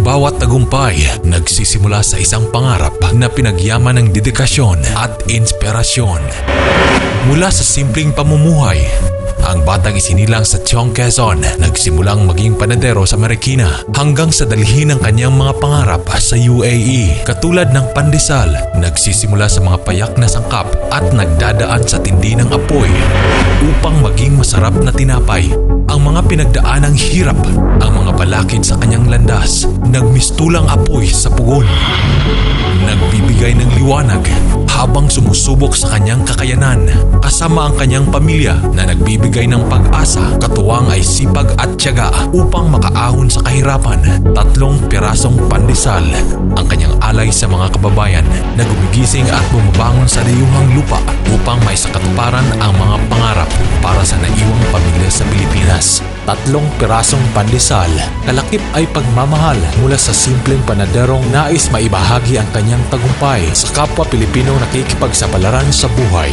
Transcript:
Ang bawat tagumpay nagsisimula sa isang pangarap na pinagyaman ng dedikasyon at inspirasyon. Mula sa simpleng pamumuhay, ang batang isinilang sa Tiong, Quezon, nagsimulang maging panadero sa Marikina hanggang sa dalhin ang kanyang mga pangarap sa UAE. Katulad ng pandesal, nagsisimula sa mga payak na sangkap at nagdadaan sa tindi ng apoy upang maging masarap na tinapay. Ang mga pinagdaanang hirap, ang mga balakid sa kanyang landas, nagmistulang apoy sa pugon. Nagbibigay ng liwanag habang sumusubok sa kanyang kakayanan, kasama ang kanyang pamilya na nagbibigay ng pag-asa. Katuwang ay sipag at tiyaga upang makaahon sa kahirapan. 3 pirasong pandesal ang kanyang alay sa mga kababayan na gumigising at bumabangon sa dayuhang lupa upang maisakatuparan ang mga pangarap para sa naiwang pamilya sa Pilipinas. 3 pirasong pandesal, kalakip ay pagmamahal mula sa simpleng panaderong nais maibahagi ang kanyang tagumpay sa kapwa Pilipinong nakikipagsapalaran sa buhay.